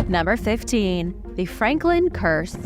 Number 15. The Franklin Curse.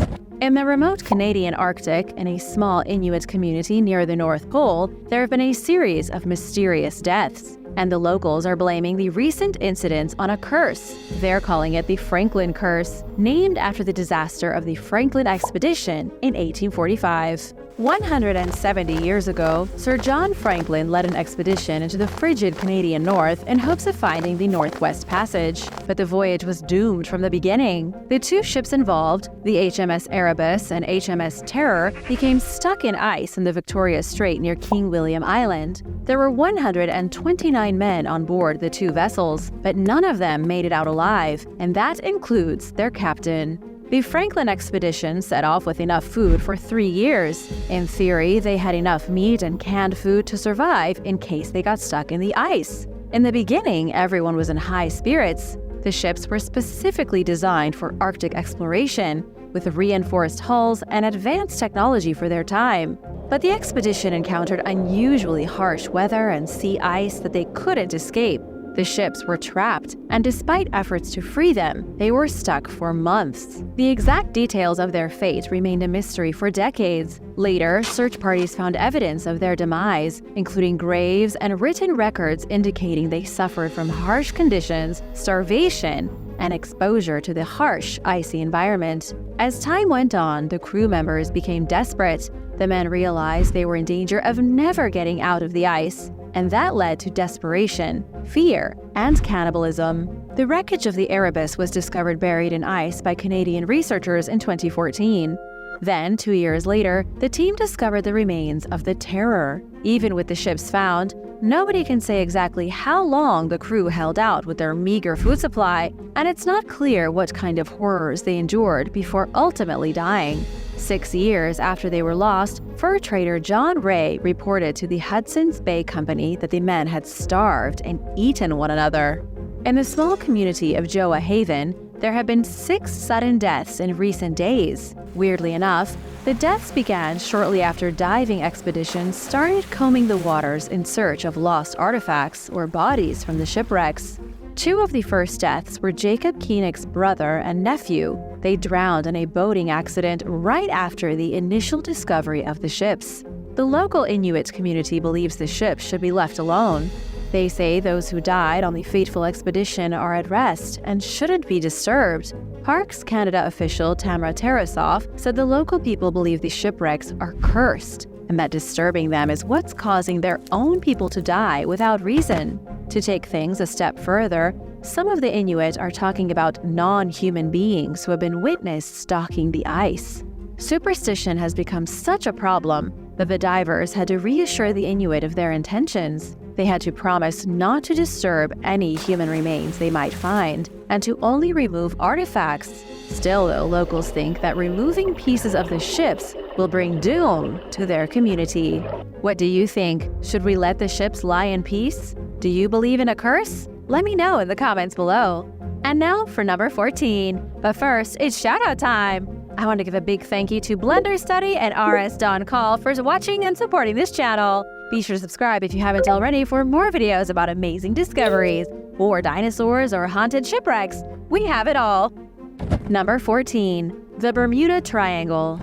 In the remote Canadian Arctic, in a small Inuit community near the North Pole, there have been a series of mysterious deaths, and the locals are blaming the recent incidents on a curse. They're calling it the Franklin Curse, named after the disaster of the Franklin Expedition in 1845. 170 years ago, Sir John Franklin led an expedition into the frigid Canadian North in hopes of finding the Northwest Passage, but the voyage was doomed from the beginning. The two ships involved, the HMS Erebus and HMS Terror, became stuck in ice in the Victoria Strait near King William Island. There were 129 men on board the two vessels, but none of them made it out alive, and that includes their captain. The Franklin expedition set off with enough food for 3 years. In theory, they had enough meat and canned food to survive in case they got stuck in the ice. In the beginning, everyone was in high spirits. The ships were specifically designed for Arctic exploration, with reinforced hulls and advanced technology for their time. But the expedition encountered unusually harsh weather and sea ice that they couldn't escape. The ships were trapped, and despite efforts to free them, they were stuck for months. The exact details of their fate remained a mystery for decades. Later, search parties found evidence of their demise, including graves and written records indicating they suffered from harsh conditions, starvation, and exposure to the harsh, icy environment. As time went on, the crew members became desperate. The men realized they were in danger of never getting out of the ice, and that led to desperation, fear, and cannibalism. The wreckage of the Erebus was discovered buried in ice by Canadian researchers in 2014. Then, 2 years later, the team discovered the remains of the Terror. Even with the ships found, nobody can say exactly how long the crew held out with their meager food supply, and it's not clear what kind of horrors they endured before ultimately dying. 6 years after they were lost, fur trader John Ray reported to the Hudson's Bay Company that the men had starved and eaten one another. In the small community of Joa Haven, there have been 6 sudden deaths in recent days. Weirdly enough, the deaths began shortly after diving expeditions started combing the waters in search of lost artifacts or bodies from the shipwrecks. 2 of the first deaths were Jacob Koenig's brother and nephew. They drowned in a boating accident right after the initial discovery of the ships. The local Inuit community believes the ships should be left alone. They say those who died on the fateful expedition are at rest and shouldn't be disturbed. Parks Canada official Tamara Tarasoff said the local people believe the shipwrecks are cursed, and that disturbing them is what's causing their own people to die without reason. To take things a step further, some of the Inuit are talking about non-human beings who have been witnessed stalking the ice. Superstition has become such a problem that the divers had to reassure the Inuit of their intentions. They had to promise not to disturb any human remains they might find, and to only remove artifacts. Still, though, locals think that removing pieces of the ships will bring doom to their community. What do you think? Should we let the ships lie in peace? Do you believe in a curse? Let me know in the comments below. And now for number 14. But first, it's shoutout time! I want to give a big thank you to Blender Study and RS Don Call for watching and supporting this channel. Be sure to subscribe if you haven't already for more videos about amazing discoveries, war dinosaurs, or haunted shipwrecks. We have it all. Number 14. The Bermuda Triangle.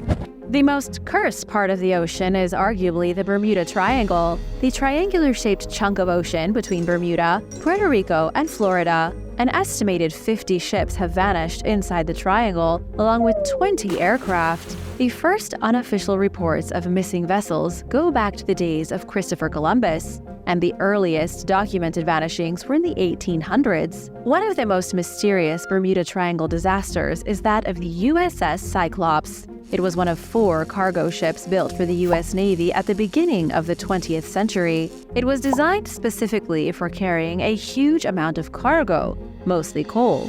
The most cursed part of the ocean is arguably the Bermuda Triangle, the triangular-shaped chunk of ocean between Bermuda, Puerto Rico, and Florida. An estimated 50 ships have vanished inside the triangle, along with 20 aircraft. The first unofficial reports of missing vessels go back to the days of Christopher Columbus, and the earliest documented vanishings were in the 1800s. One of the most mysterious Bermuda Triangle disasters is that of the USS Cyclops. It was one of 4 cargo ships built for the U.S. Navy at the beginning of the 20th century. It was designed specifically for carrying a huge amount of cargo, mostly coal.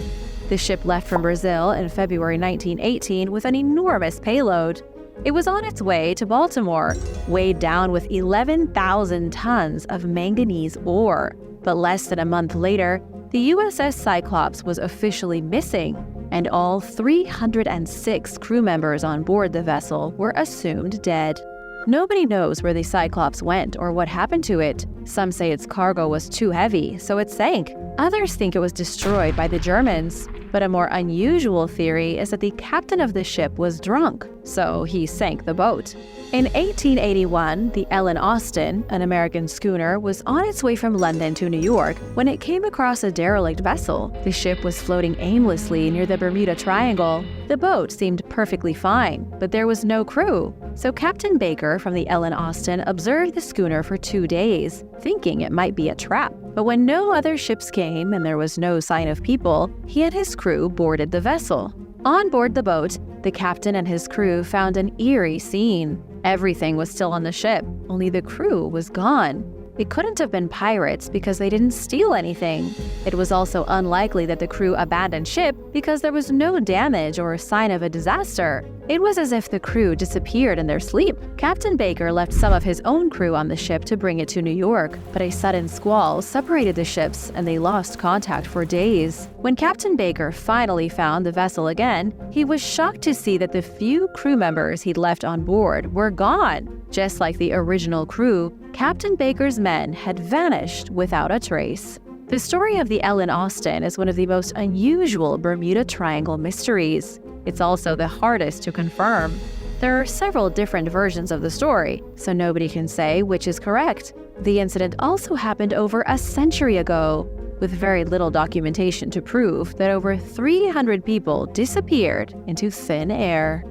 The ship left from Brazil in February 1918 with an enormous payload. It was on its way to Baltimore, weighed down with 11,000 tons of manganese ore. But less than a month later, the USS Cyclops was officially missing, and all 306 crew members on board the vessel were assumed dead. Nobody knows where the Cyclops went or what happened to it. Some say its cargo was too heavy, so it sank. Others think it was destroyed by the Germans. But a more unusual theory is that the captain of the ship was drunk, so he sank the boat. In 1881, the Ellen Austin, an American schooner, was on its way from London to New York when it came across a derelict vessel. The ship was floating aimlessly near the Bermuda Triangle. The boat seemed perfectly fine, but there was no crew. So Captain Baker from the Ellen Austin observed the schooner for 2 days, thinking it might be a trap. But when no other ships came and there was no sign of people, he and his crew boarded the vessel. On board the boat, the captain and his crew found an eerie scene. Everything was still on the ship, only the crew was gone. It couldn't have been pirates because they didn't steal anything. It was also unlikely that the crew abandoned ship because there was no damage or sign of a disaster. It was as if the crew disappeared in their sleep. Captain Baker left some of his own crew on the ship to bring it to New York, but a sudden squall separated the ships and they lost contact for days. When Captain Baker finally found the vessel again, he was shocked to see that the few crew members he'd left on board were gone. Just like the original crew, Captain Baker's men had vanished without a trace. The story of the Ellen Austin is one of the most unusual Bermuda Triangle mysteries. It's also the hardest to confirm. There are several different versions of the story, so nobody can say which is correct. The incident also happened over a century ago, with very little documentation to prove that over 300 people disappeared into thin air.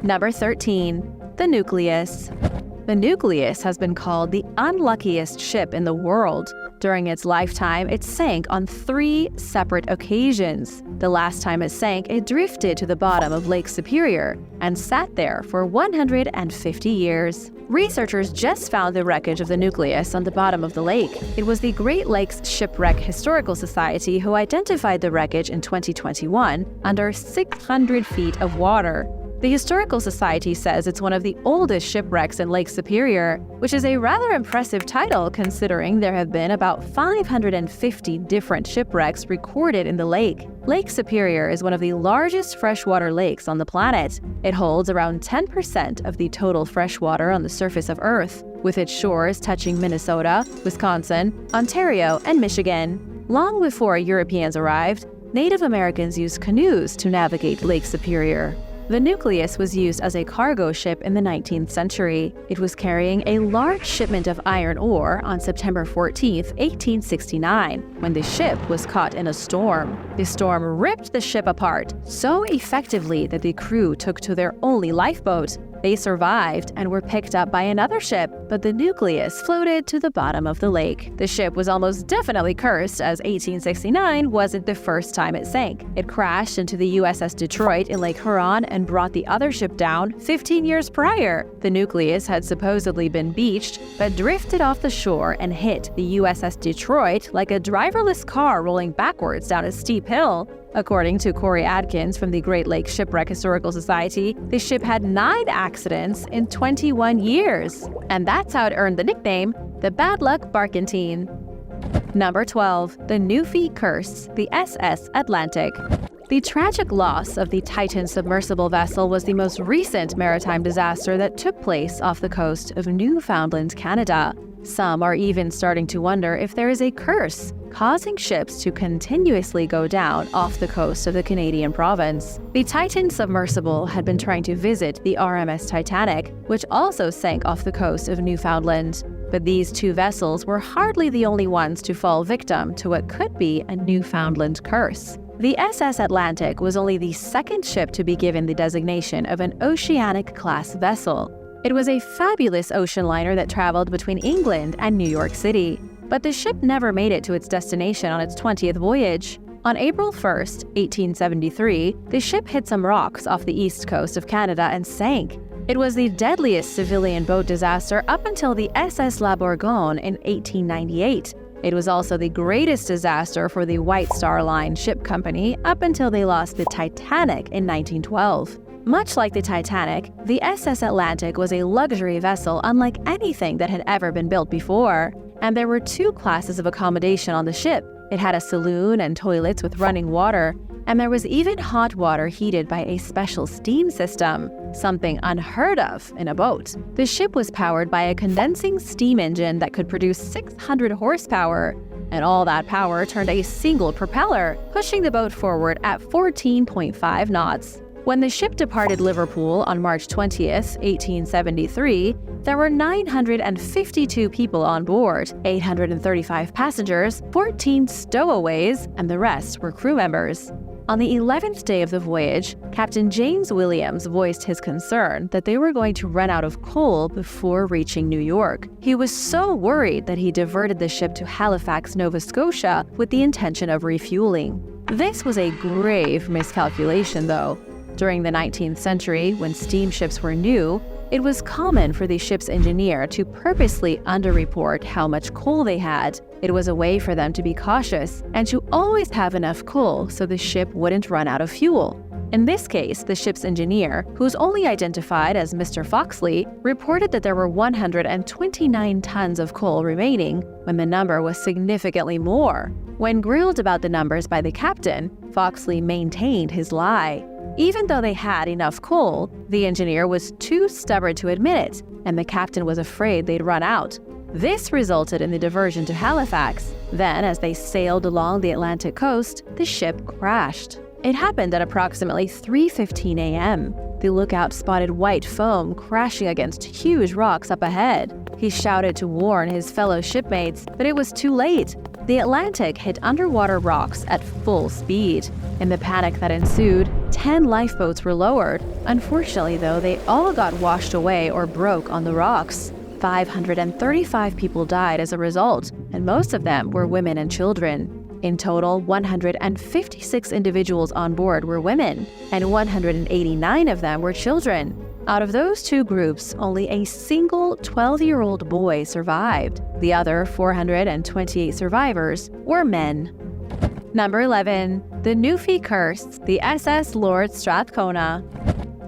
Number 13. The Nucleus. The Nucleus has been called the unluckiest ship in the world. During its lifetime, it sank on 3 separate occasions. The last time it sank, it drifted to the bottom of Lake Superior and sat there for 150 years. Researchers just found the wreckage of the Nucleus on the bottom of the lake. It was the Great Lakes Shipwreck Historical Society who identified the wreckage in 2021 under 600 feet of water. The Historical Society says it's one of the oldest shipwrecks in Lake Superior, which is a rather impressive title considering there have been about 550 different shipwrecks recorded in the lake. Lake Superior is one of the largest freshwater lakes on the planet. It holds around 10% of the total freshwater on the surface of Earth, with its shores touching Minnesota, Wisconsin, Ontario, and Michigan. Long before Europeans arrived, Native Americans used canoes to navigate Lake Superior. The Nucleus was used as a cargo ship in the 19th century. It was carrying a large shipment of iron ore on September 14, 1869, when the ship was caught in a storm. The storm ripped the ship apart so effectively that the crew took to their only lifeboat. They survived and were picked up by another ship, but the Nucleus floated to the bottom of the lake. The ship was almost definitely cursed, as 1869 wasn't the first time it sank. It crashed into the USS Detroit in Lake Huron and brought the other ship down 15 years prior. The Nucleus had supposedly been beached, but drifted off the shore and hit the USS Detroit like a driverless car rolling backwards down a steep hill. According to Corey Adkins from the Great Lakes Shipwreck Historical Society, the ship had 9 accidents in 21 years. And that's how it earned the nickname, the Bad Luck Barkentine. Number 12. The Newfie Curse, the SS Atlantic. The tragic loss of the Titan submersible vessel was the most recent maritime disaster that took place off the coast of Newfoundland, Canada. Some are even starting to wonder if there is a curse causing ships to continuously go down off the coast of the Canadian province. The Titan submersible had been trying to visit the HMS Titanic, which also sank off the coast of Newfoundland. But these 2 vessels were hardly the only ones to fall victim to what could be a Newfoundland curse. The SS Atlantic was only the 2nd ship to be given the designation of an Oceanic-class vessel. It was a fabulous ocean liner that traveled between England and New York City. But the ship never made it to its destination on its 20th voyage. On April 1, 1873, the ship hit some rocks off the east coast of Canada and sank. It was the deadliest civilian boat disaster up until the SS La Bourgogne in 1898. It was also the greatest disaster for the White Star Line ship company up until they lost the Titanic in 1912. Much like the Titanic, the SS Atlantic was a luxury vessel unlike anything that had ever been built before. And there were 2 classes of accommodation on the ship. It had a saloon and toilets with running water, and there was even hot water heated by a special steam system, something unheard of in a boat. The ship was powered by a condensing steam engine that could produce 600 horsepower, and all that power turned a single propeller, pushing the boat forward at 14.5 knots. When the ship departed Liverpool on March 20th, 1873, there were 952 people on board, 835 passengers, 14 stowaways, and the rest were crew members. On the 11th day of the voyage, Captain James Williams voiced his concern that they were going to run out of coal before reaching New York. He was so worried that he diverted the ship to Halifax, Nova Scotia, with the intention of refueling. This was a grave miscalculation, though. During the 19th century, when steamships were new, it was common for the ship's engineer to purposely underreport how much coal they had. It was a way for them to be cautious and to always have enough coal so the ship wouldn't run out of fuel. In this case, the ship's engineer, who's only identified as Mr. Foxley, reported that there were 129 tons of coal remaining when the number was significantly more. When grilled about the numbers by the captain, Foxley maintained his lie. Even though they had enough coal, the engineer was too stubborn to admit it, and the captain was afraid they'd run out. This resulted in the diversion to Halifax. Then, as they sailed along the Atlantic coast, the ship crashed. It happened at approximately 3:15 a.m. The lookout spotted white foam crashing against huge rocks up ahead. He shouted to warn his fellow shipmates, but it was too late. The Atlantic hit underwater rocks at full speed. In the panic that ensued, 10 lifeboats were lowered. Unfortunately, though, they all got washed away or broke on the rocks. 535 people died as a result, and most of them were women and children. In total, 156 individuals on board were women, and 189 of them were children. Out of those two groups, only a single 12-year-old boy survived. The other 428 survivors were men. Number 11. The Newfie Curse, the SS Lord Strathcona.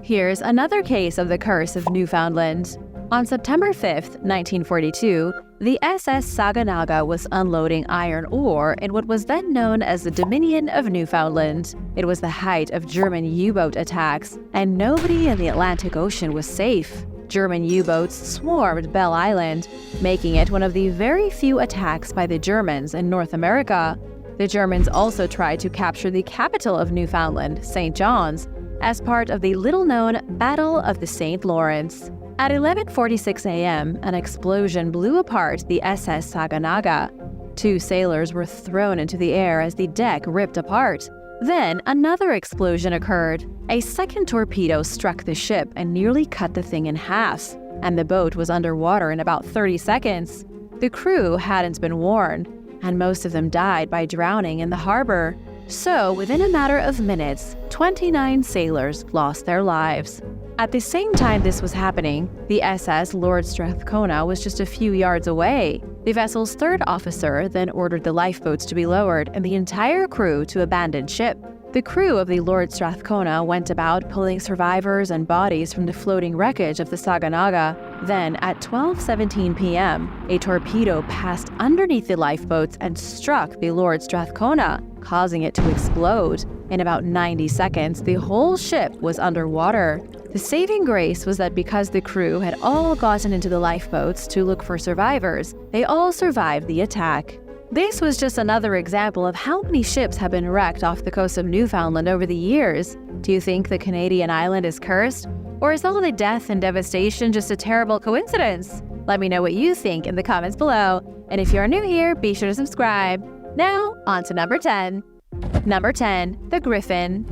Here's another case of the curse of Newfoundland. On September 5, 1942, the SS Saganaga was unloading iron ore in what was then known as the Dominion of Newfoundland. It was the height of German U-boat attacks, and nobody in the Atlantic Ocean was safe. German U-boats swarmed Belle Island, making it one of the very few attacks by the Germans in North America. The Germans also tried to capture the capital of Newfoundland, St. John's, as part of the little-known Battle of the St. Lawrence. At 11:46 a.m., an explosion blew apart the SS Saganaga. 2 sailors were thrown into the air as the deck ripped apart. Then another explosion occurred. A second torpedo struck the ship and nearly cut the thing in half, and the boat was underwater in about 30 seconds. The crew hadn't been warned, and most of them died by drowning in the harbor. So, within a matter of minutes, 29 sailors lost their lives. At the same time this was happening, the SS Lord Strathcona was just a few yards away. The vessel's third officer then ordered the lifeboats to be lowered and the entire crew to abandon ship. The crew of the Lord Strathcona went about pulling survivors and bodies from the floating wreckage of the Saganaga. Then, at 12:17 p.m., a torpedo passed underneath the lifeboats and struck the Lord Strathcona, causing it to explode. In about 90 seconds, the whole ship was underwater. The saving grace was that because the crew had all gotten into the lifeboats to look for survivors, they all survived the attack. This was just another example of how many ships have been wrecked off the coast of Newfoundland over the years. Do you think the Canadian island is cursed? Or is all the death and devastation just a terrible coincidence? Let me know what you think in the comments below. And if you're new here, be sure to subscribe. Now, on to number 10. Number 10. The Griffin.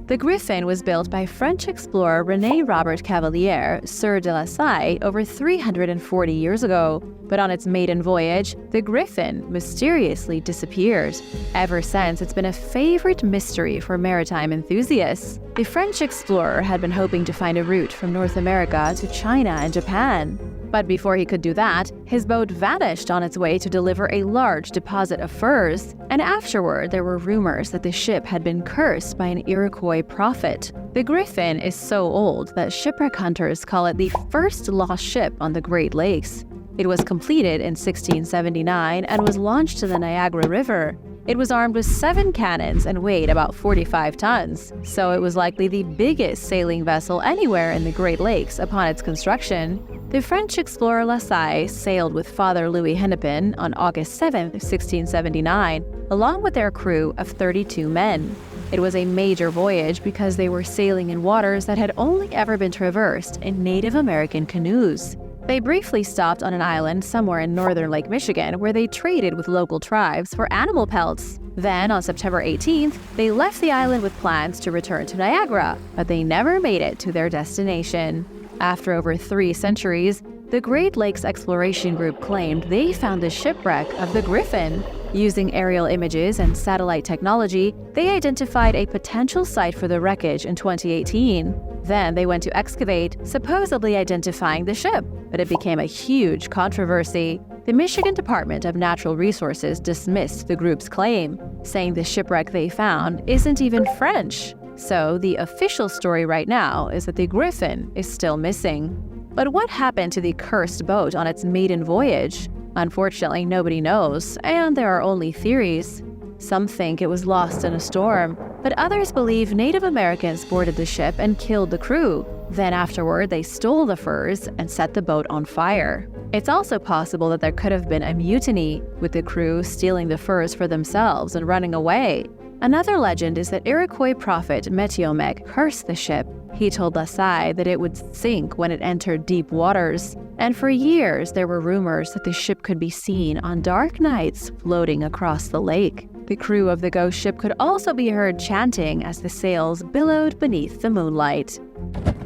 The Griffin was built by French explorer René Robert Cavelier, Sieur de la Salle, over 340 years ago. But on its maiden voyage, the Griffin mysteriously disappeared. Ever since, it's been a favorite mystery for maritime enthusiasts. The French explorer had been hoping to find a route from North America to China and Japan. But before he could do that, his boat vanished on its way to deliver a large deposit of furs, and afterward there were rumors that the ship had been cursed by an Iroquois prophet. The Griffin is so old that shipwreck hunters call it the first lost ship on the Great Lakes. It was completed in 1679 and was launched to the Niagara River. It was armed with 7 cannons and weighed about 45 tons, so it was likely the biggest sailing vessel anywhere in the Great Lakes upon its construction. The French explorer La Salle sailed with Father Louis Hennepin on August 7, 1679, along with their crew of 32 men. It was a major voyage because they were sailing in waters that had only ever been traversed in Native American canoes. They briefly stopped on an island somewhere in northern Lake Michigan where they traded with local tribes for animal pelts. Then, on September 18th, they left the island with plans to return to Niagara, but they never made it to their destination. After over 3 centuries, the Great Lakes Exploration Group claimed they found the shipwreck of the Griffin. Using aerial images and satellite technology, they identified a potential site for the wreckage in 2018. Then they went to excavate, supposedly identifying the ship, but it became a huge controversy. The Michigan Department of Natural Resources dismissed the group's claim, saying the shipwreck they found isn't even French. So the official story right now is that the Griffin is still missing. But what happened to the cursed boat on its maiden voyage? Unfortunately, nobody knows, and there are only theories. Some think it was lost in a storm, but others believe Native Americans boarded the ship and killed the crew. Then afterward, they stole the furs and set the boat on fire. It's also possible that there could have been a mutiny, with the crew stealing the furs for themselves and running away. Another legend is that Iroquois prophet Metiomek cursed the ship. He told La Salle that it would sink when it entered deep waters. And for years, there were rumors that the ship could be seen on dark nights floating across the lake. The crew of the ghost ship could also be heard chanting as the sails billowed beneath the moonlight.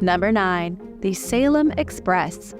Number 9. The Salem Express.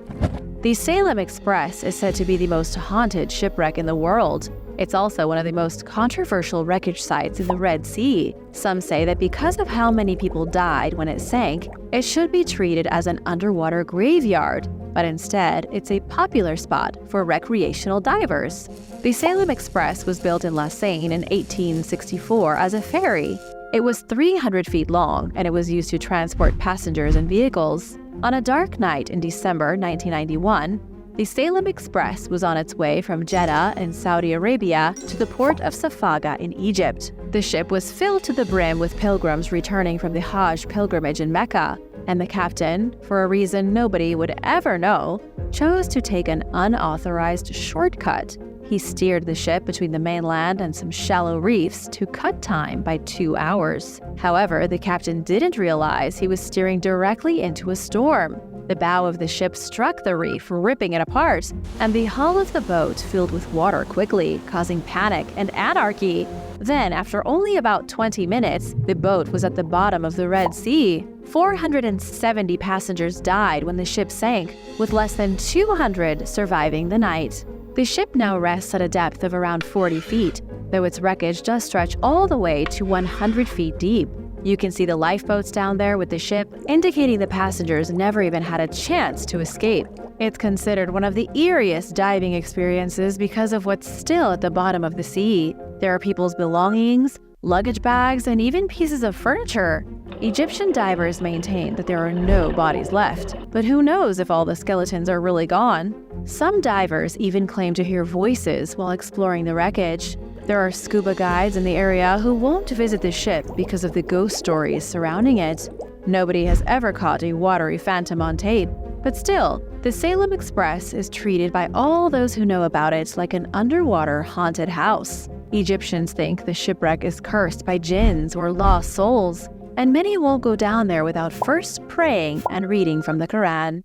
The Salem Express is said to be the most haunted shipwreck in the world. It's also one of the most controversial wreckage sites in the Red Sea. Some say that because of how many people died when it sank, it should be treated as an underwater graveyard, but instead, it's a popular spot for recreational divers. The Salem Express was built in La Seine in 1864 as a ferry. It was 300 feet long, and it was used to transport passengers and vehicles. On a dark night in December 1991, the Salem Express was on its way from Jeddah in Saudi Arabia to the port of Safaga in Egypt. The ship was filled to the brim with pilgrims returning from the Hajj pilgrimage in Mecca, and the captain, for a reason nobody would ever know, chose to take an unauthorized shortcut. He steered the ship between the mainland and some shallow reefs to cut time by 2 hours. However, the captain didn't realize he was steering directly into a storm. The bow of the ship struck the reef, ripping it apart, and the hull of the boat filled with water quickly, causing panic and anarchy. Then, after only about 20 minutes, the boat was at the bottom of the Red Sea. 470 passengers died when the ship sank, with less than 200 surviving the night. The ship now rests at a depth of around 40 feet, though its wreckage does stretch all the way to 100 feet deep. You can see the lifeboats down there with the ship, indicating the passengers never even had a chance to escape. It's considered one of the eeriest diving experiences because of what's still at the bottom of the sea. There are people's belongings, luggage bags, and even pieces of furniture. Egyptian divers maintain that there are no bodies left, but who knows if all the skeletons are really gone? Some divers even claim to hear voices while exploring the wreckage. There are scuba guides in the area who won't visit the ship because of the ghost stories surrounding it. Nobody has ever caught a watery phantom on tape, but still, the Salem Express is treated by all those who know about it like an underwater haunted house. Egyptians think the shipwreck is cursed by jinns or lost souls, and many won't go down there without first praying and reading from the Quran.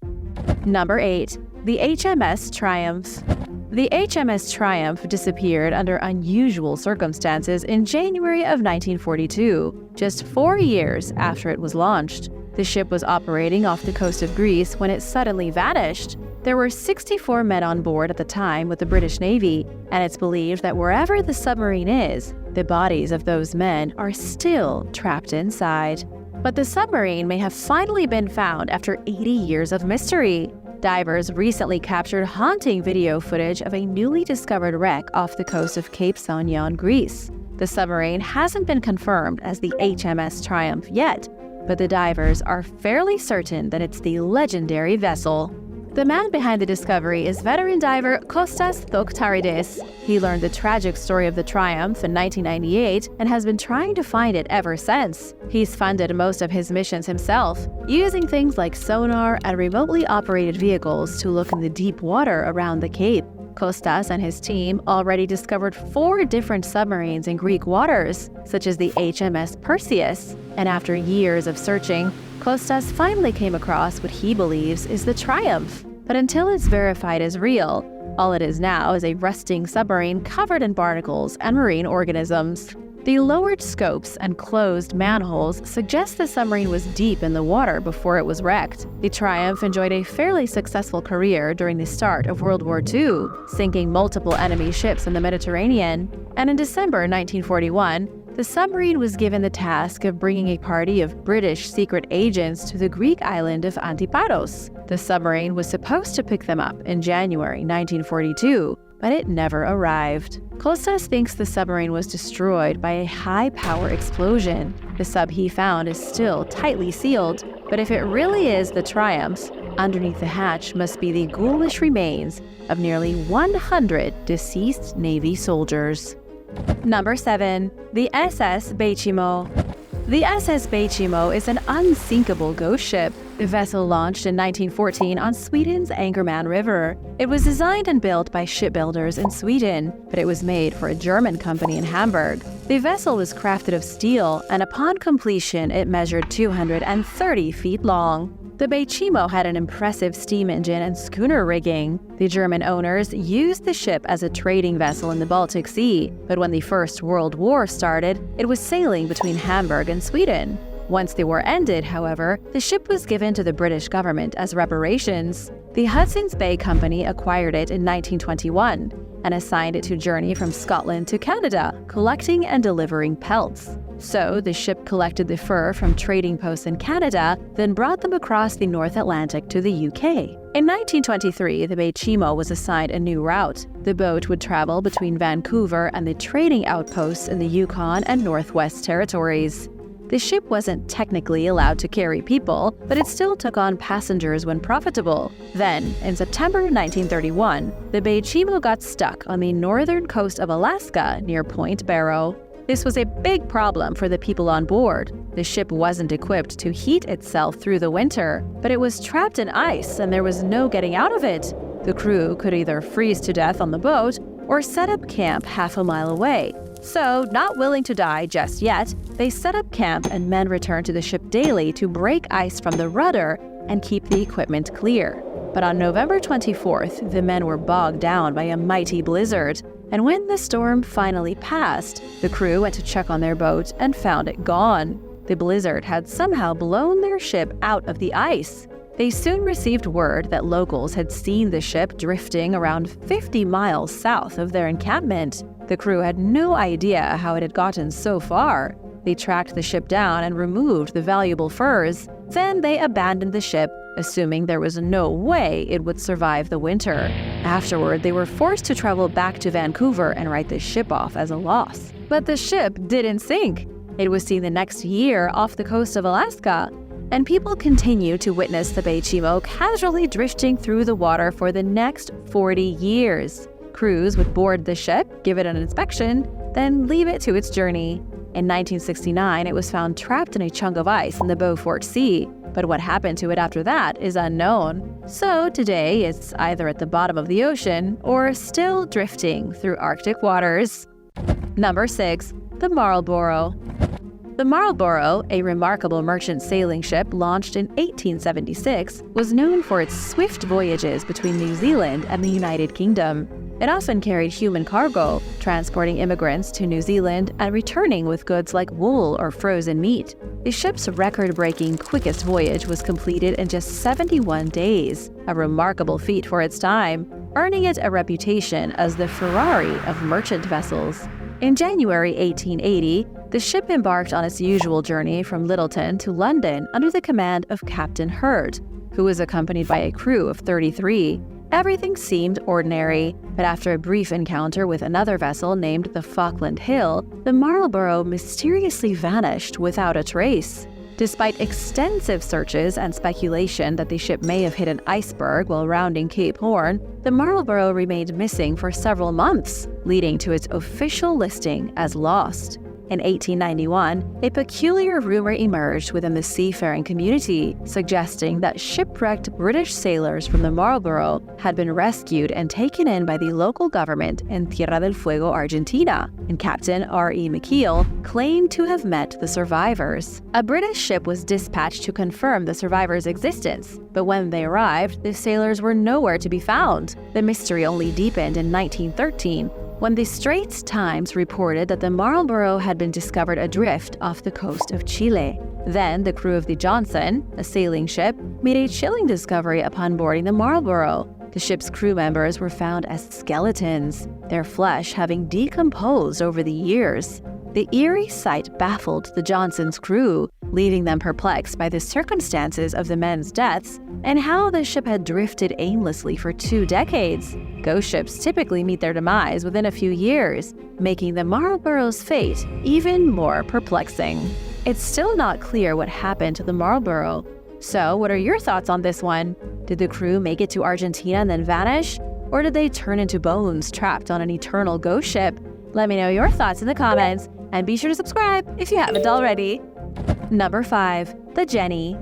Number 8. The HMS Triumph. The HMS Triumph disappeared under unusual circumstances in January of 1942, just 4 years after it was launched. The ship was operating off the coast of Greece when it suddenly vanished. There were 64 men on board at the time with the British Navy, and it's believed that wherever the submarine is, the bodies of those men are still trapped inside. But the submarine may have finally been found after 80 years of mystery. Divers recently captured haunting video footage of a newly discovered wreck off the coast of Cape Saunion, Greece. The submarine hasn't been confirmed as the HMS Triumph yet, but the divers are fairly certain that it's the legendary vessel. The man behind the discovery is veteran diver Kostas Thoktaridis. He learned the tragic story of the Triumph in 1998 and has been trying to find it ever since. He's funded most of his missions himself, using things like sonar and remotely operated vehicles to look in the deep water around the Cape. Kostas and his team already discovered 4 different submarines in Greek waters, such as the HMS Perseus. And after years of searching, Kostas finally came across what he believes is the Triumph. But until it's verified as real, all it is now is a rusting submarine covered in barnacles and marine organisms. The lowered scopes and closed manholes suggest the submarine was deep in the water before it was wrecked. The Triumph enjoyed a fairly successful career during the start of World War II, sinking multiple enemy ships in the Mediterranean. And in December 1941, the submarine was given the task of bringing a party of British secret agents to the Greek island of Antiparos. The submarine was supposed to pick them up in January 1942, but it never arrived. Kostas thinks the submarine was destroyed by a high-power explosion. The sub he found is still tightly sealed, but if it really is the Triumph, underneath the hatch must be the ghoulish remains of nearly 100 deceased Navy soldiers. Number 7. The SS Bachimo. The SS Bachimo is an unsinkable ghost ship. The vessel launched in 1914 on Sweden's Angerman River. It was designed and built by shipbuilders in Sweden, but it was made for a German company in Hamburg. The vessel was crafted of steel, and upon completion it measured 230 feet long. The Bachimo had an impressive steam engine and schooner rigging. The German owners used the ship as a trading vessel in the Baltic Sea, but when the First World War started, it was sailing between Hamburg and Sweden. Once the war ended, however, the ship was given to the British government as reparations. The Hudson's Bay Company acquired it in 1921 and assigned it to journey from Scotland to Canada, collecting and delivering pelts. So, the ship collected the fur from trading posts in Canada, then brought them across the North Atlantic to the UK. In 1923, the Bachimo was assigned a new route. The boat would travel between Vancouver and the trading outposts in the Yukon and Northwest Territories. The ship wasn't technically allowed to carry people, but it still took on passengers when profitable. Then, in September 1931, the Bachimo got stuck on the northern coast of Alaska near Point Barrow. This was a big problem for the people on board. The ship wasn't equipped to heat itself through the winter, but it was trapped in ice and there was no getting out of it. The crew could either freeze to death on the boat or set up camp half a mile away. So, not willing to die just yet, they set up camp and men returned to the ship daily to break ice from the rudder and keep the equipment clear. But on November 24th, the men were bogged down by a mighty blizzard. And when the storm finally passed, the crew went to check on their boat and found it gone. The blizzard had somehow blown their ship out of the ice. They soon received word that locals had seen the ship drifting around 50 miles south of their encampment. The crew had no idea how it had gotten so far. They tracked the ship down and removed the valuable furs. Then they abandoned the ship, assuming there was no way it would survive the winter. Afterward, they were forced to travel back to Vancouver and write the ship off as a loss. But the ship didn't sink. It was seen the next year off the coast of Alaska, and people continued to witness the Bachimo casually drifting through the water for the next 40 years. Crews would board the ship, give it an inspection, then leave it to its journey. In 1969, it was found trapped in a chunk of ice in the Beaufort Sea, but what happened to it after that is unknown. So today, it's either at the bottom of the ocean or still drifting through Arctic waters. Number 6. The Marlboro. The Marlboro, a remarkable merchant sailing ship launched in 1876, was known for its swift voyages between New Zealand and the United Kingdom. It often carried human cargo, transporting immigrants to New Zealand and returning with goods like wool or frozen meat. The ship's record-breaking quickest voyage was completed in just 71 days, a remarkable feat for its time, earning it a reputation as the Ferrari of merchant vessels. In January 1880, the ship embarked on its usual journey from Littleton to London under the command of Captain Hurd, who was accompanied by a crew of 33. Everything seemed ordinary, but after a brief encounter with another vessel named the Falkland Hill, the Marlboro mysteriously vanished without a trace. Despite extensive searches and speculation that the ship may have hit an iceberg while rounding Cape Horn, the Marlboro remained missing for several months, leading to its official listing as lost. In 1891, a peculiar rumor emerged within the seafaring community, suggesting that shipwrecked British sailors from the Marlboro had been rescued and taken in by the local government in Tierra del Fuego, Argentina, and Captain R.E. McKeel claimed to have met the survivors. A British ship was dispatched to confirm the survivors' existence, but when they arrived, the sailors were nowhere to be found. The mystery only deepened in 1913, when the Straits Times reported that the Marlboro had been discovered adrift off the coast of Chile. Then, the crew of the Johnson, a sailing ship, made a chilling discovery upon boarding the Marlboro. The ship's crew members were found as skeletons, their flesh having decomposed over the years. The eerie sight baffled the Johnson's crew, leaving them perplexed by the circumstances of the men's deaths and how the ship had drifted aimlessly for 2 decades. Ghost ships typically meet their demise within a few years, making the Marlboro's fate even more perplexing. It's still not clear what happened to the Marlboro. So, what are your thoughts on this one? Did the crew make it to Argentina and then vanish? Or did they turn into bones trapped on an eternal ghost ship? Let me know your thoughts in the comments, and be sure to subscribe if you haven't already. Number 5. The Jenny.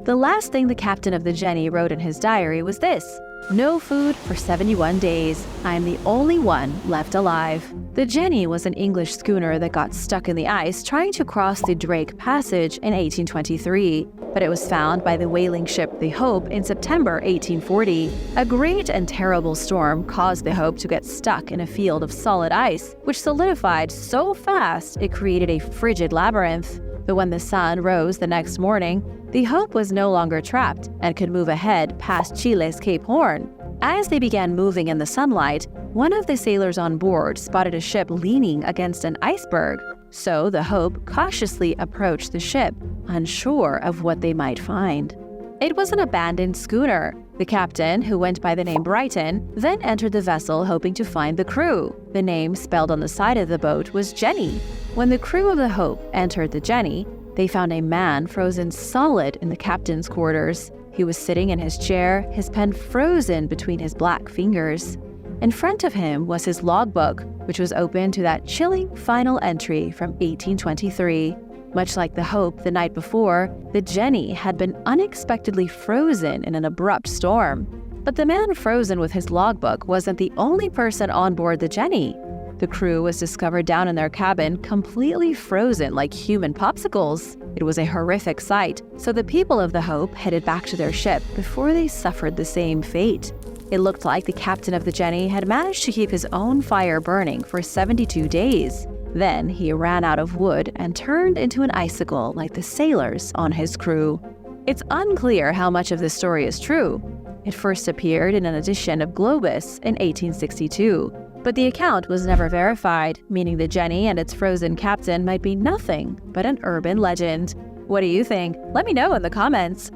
The last thing the captain of the Jenny wrote in his diary was this: "No food for 71 days. I am the only one left alive." The Jenny was an English schooner that got stuck in the ice trying to cross the Drake Passage in 1823, but it was found by the whaling ship the Hope in September 1840. A great and terrible storm caused the Hope to get stuck in a field of solid ice, which solidified so fast it created a frigid labyrinth. But when the sun rose the next morning, the Hope was no longer trapped and could move ahead past Chile's Cape Horn. As they began moving in the sunlight, one of the sailors on board spotted a ship leaning against an iceberg. So the Hope cautiously approached the ship, unsure of what they might find. It was an abandoned schooner. The captain, who went by the name Brighton, then entered the vessel hoping to find the crew. The name spelled on the side of the boat was Jenny. When the crew of the Hope entered the Jenny, they found a man frozen solid in the captain's quarters. He was sitting in his chair, his pen frozen between his black fingers. In front of him was his logbook, which was open to that chilling final entry from 1823. Much like the Hope the night before, the Jenny had been unexpectedly frozen in an abrupt storm. But the man frozen with his logbook wasn't the only person on board the Jenny. The crew was discovered down in their cabin, completely frozen like human popsicles. It was a horrific sight, so the people of the Hope headed back to their ship before they suffered the same fate. It looked like the captain of the Jenny had managed to keep his own fire burning for 72 days. Then he ran out of wood and turned into an icicle like the sailors on his crew. It's unclear how much of this story is true. It first appeared in an edition of Globus in 1862. But the account was never verified, meaning the Jenny and its frozen captain might be nothing but an urban legend. What do you think? Let me know in the comments.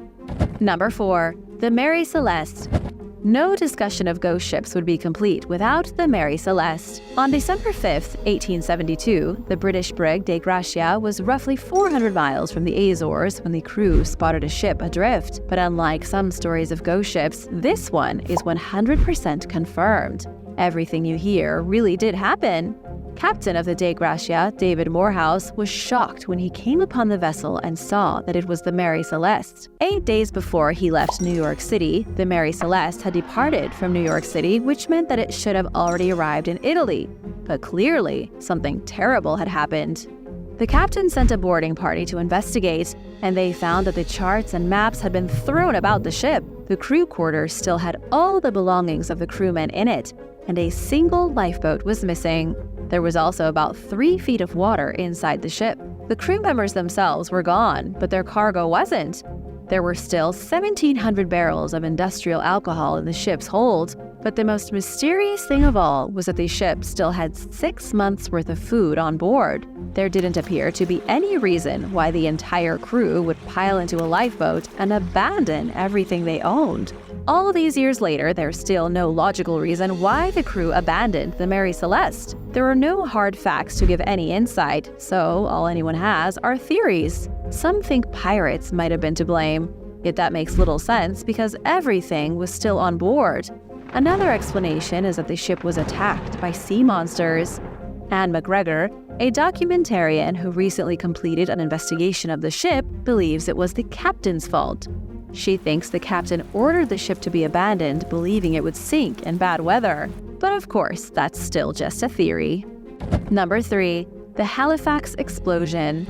Number 4. The Mary Celeste. No discussion of ghost ships would be complete without the Mary Celeste. On December 5, 1872, the British brig Dei Gratia was roughly 400 miles from the Azores when the crew spotted a ship adrift. But unlike some stories of ghost ships, this one is 100% confirmed. Everything you hear really did happen. Captain of the Dei Gratia, David Morehouse, was shocked when he came upon the vessel and saw that it was the Mary Celeste. 8 days before he left New York City, the Mary Celeste had departed from New York City, which meant that it should have already arrived in Italy. But clearly, something terrible had happened. The captain sent a boarding party to investigate, and they found that the charts and maps had been thrown about the ship. The crew quarters still had all the belongings of the crewmen in it, and a single lifeboat was missing. There was also about 3 feet of water inside the ship. The crew members themselves were gone, but their cargo wasn't. There were still 1,700 barrels of industrial alcohol in the ship's hold, but the most mysterious thing of all was that the ship still had 6 months' worth of food on board. There didn't appear to be any reason why the entire crew would pile into a lifeboat and abandon everything they owned. All these years later, there's still no logical reason why the crew abandoned the Mary Celeste. There are no hard facts to give any insight, so all anyone has are theories. Some think pirates might have been to blame, yet that makes little sense because everything was still on board. Another explanation is that the ship was attacked by sea monsters. Anne McGregor, a documentarian who recently completed an investigation of the ship, believes it was the captain's fault. She thinks the captain ordered the ship to be abandoned, believing it would sink in bad weather. But of course, that's still just a theory. Number 3. The Halifax Explosion.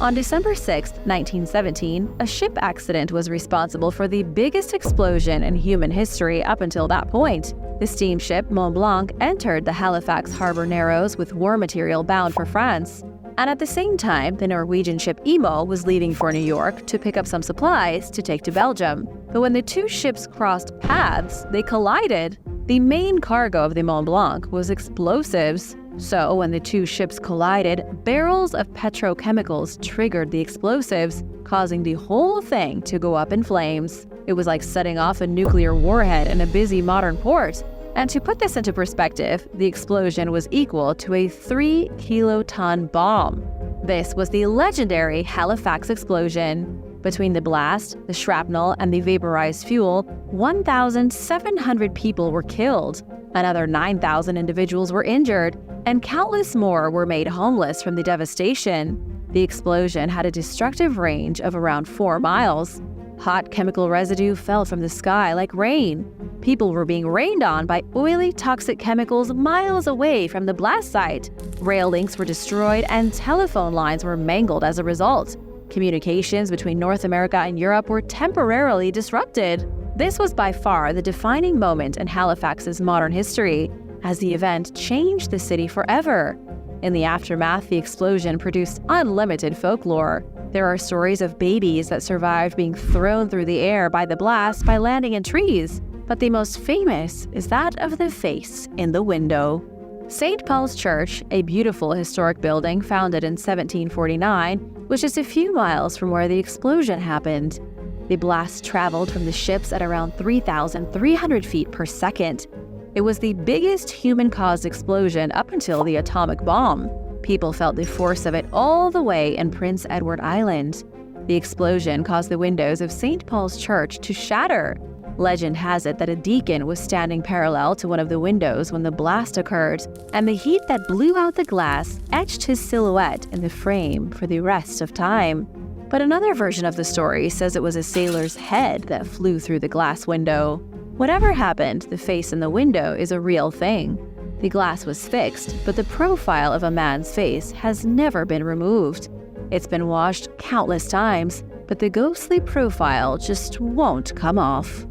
On December 6, 1917, a ship accident was responsible for the biggest explosion in human history up until that point. The steamship Mont Blanc entered the Halifax harbor narrows with war material bound for France. And at the same time, the Norwegian ship Imo was leaving for New York to pick up some supplies to take to Belgium. But when the two ships crossed paths, they collided. The main cargo of the Mont Blanc was explosives. So when the two ships collided, barrels of petrochemicals triggered the explosives, causing the whole thing to go up in flames. It was like setting off a nuclear warhead in a busy modern port. And to put this into perspective, the explosion was equal to a 3-kiloton bomb. This was the legendary Halifax Explosion. Between the blast, the shrapnel, and the vaporized fuel, 1,700 people were killed. Another 9,000 individuals were injured, and countless more were made homeless from the devastation. The explosion had a destructive range of around 4 miles. Hot chemical residue fell from the sky like rain. People were being rained on by oily, toxic chemicals miles away from the blast site. Rail links were destroyed, and telephone lines were mangled as a result. Communications between North America and Europe were temporarily disrupted. This was by far the defining moment in Halifax's modern history, as the event changed the city forever. In the aftermath, the explosion produced unlimited folklore. There are stories of babies that survived being thrown through the air by the blast by landing in trees, but the most famous is that of the face in the window. St. Paul's Church, a beautiful historic building founded in 1749, was just a few miles from where the explosion happened. The blast traveled from the ships at around 3,300 feet per second. It was the biggest human-caused explosion up until the atomic bomb. People felt the force of it all the way in Prince Edward Island. The explosion caused the windows of St. Paul's Church to shatter. Legend has it that a deacon was standing parallel to one of the windows when the blast occurred, and the heat that blew out the glass etched his silhouette in the frame for the rest of time. But another version of the story says it was a sailor's head that flew through the glass window. Whatever happened, the face in the window is a real thing. The glass was fixed, but the profile of a man's face has never been removed. It's been washed countless times, but the ghostly profile just won't come off.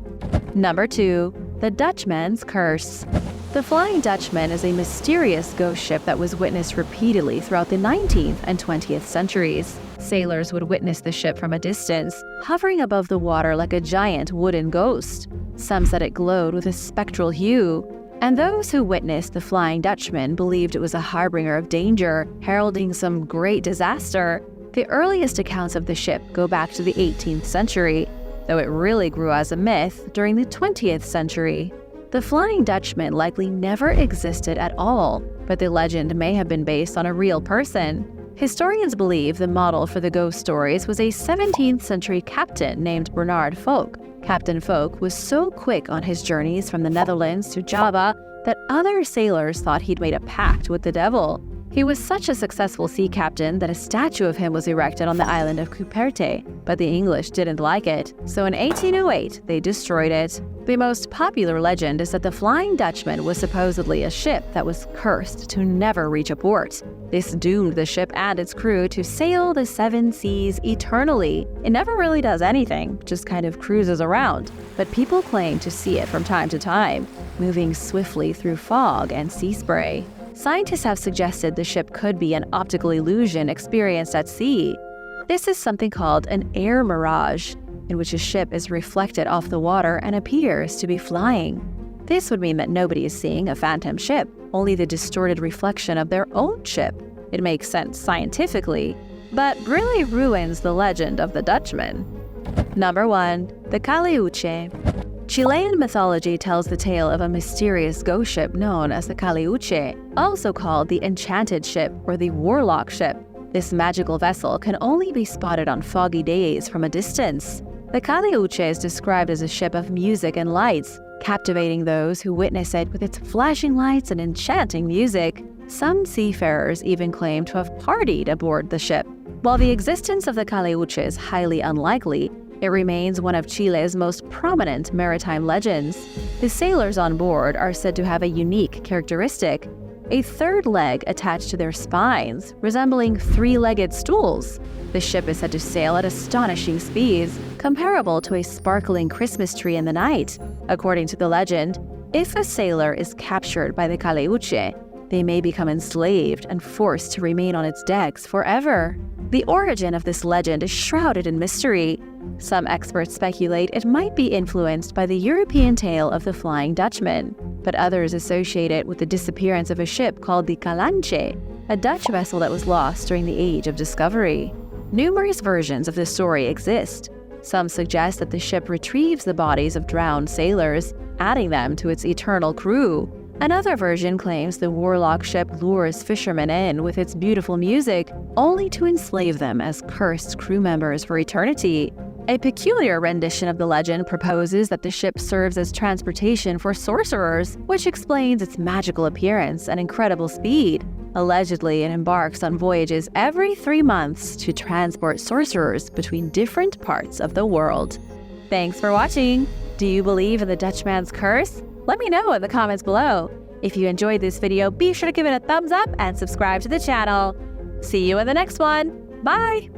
Number 2. The Dutchman's Curse. The Flying Dutchman is a mysterious ghost ship that was witnessed repeatedly throughout the 19th and 20th centuries. Sailors would witness the ship from a distance, hovering above the water like a giant wooden ghost. Some said it glowed with a spectral hue, and those who witnessed the Flying Dutchman believed it was a harbinger of danger, heralding some great disaster. The earliest accounts of the ship go back to the 18th century, though it really grew as a myth during the 20th century. The Flying Dutchman likely never existed at all, but the legend may have been based on a real person. Historians believe the model for the ghost stories was a 17th century captain named Bernard Folk. Captain Folk was so quick on his journeys from the Netherlands to Java that other sailors thought he'd made a pact with the devil. He was such a successful sea captain that a statue of him was erected on the island of Cupertí, but the English didn't like it, so in 1808 they destroyed it. The most popular legend is that the Flying Dutchman was supposedly a ship that was cursed to never reach a port. This doomed the ship and its crew to sail the 7 seas eternally. It never really does anything, just kind of cruises around, but people claim to see it from time to time, moving swiftly through fog and sea spray. Scientists have suggested the ship could be an optical illusion experienced at sea. This is something called an air mirage, in which a ship is reflected off the water and appears to be flying. This would mean that nobody is seeing a phantom ship, only the distorted reflection of their own ship. It makes sense scientifically, but really ruins the legend of the Dutchman. Number 1. The Kaliuche. Chilean mythology tells the tale of a mysterious ghost ship known as the Kaliuche, also called the Enchanted Ship or the Warlock Ship. This magical vessel can only be spotted on foggy days from a distance. The Kaliuche is described as a ship of music and lights, captivating those who witness it with its flashing lights and enchanting music. Some seafarers even claim to have partied aboard the ship. While the existence of the Kaliuche is highly unlikely, it remains one of Chile's most prominent maritime legends. The sailors on board are said to have a unique characteristic: a third leg attached to their spines, resembling three-legged stools. The ship is said to sail at astonishing speeds, comparable to a sparkling Christmas tree in the night. According to the legend, if a sailor is captured by the Kaliuche, they may become enslaved and forced to remain on its decks forever. The origin of this legend is shrouded in mystery. Some experts speculate it might be influenced by the European tale of the Flying Dutchman, but others associate it with the disappearance of a ship called the Kaliuche, a Dutch vessel that was lost during the Age of Discovery. Numerous versions of this story exist. Some suggest that the ship retrieves the bodies of drowned sailors, adding them to its eternal crew. Another version claims the warlock ship lures fishermen in with its beautiful music, only to enslave them as cursed crew members for eternity. A peculiar rendition of the legend proposes that the ship serves as transportation for sorcerers, which explains its magical appearance and incredible speed. Allegedly, it embarks on voyages every 3 months to transport sorcerers between different parts of the world. Thanks for watching! Do you believe in the Dutchman's curse? Let me know in the comments below. If you enjoyed this video, be sure to give it a thumbs up and subscribe to the channel. See you in the next one. Bye!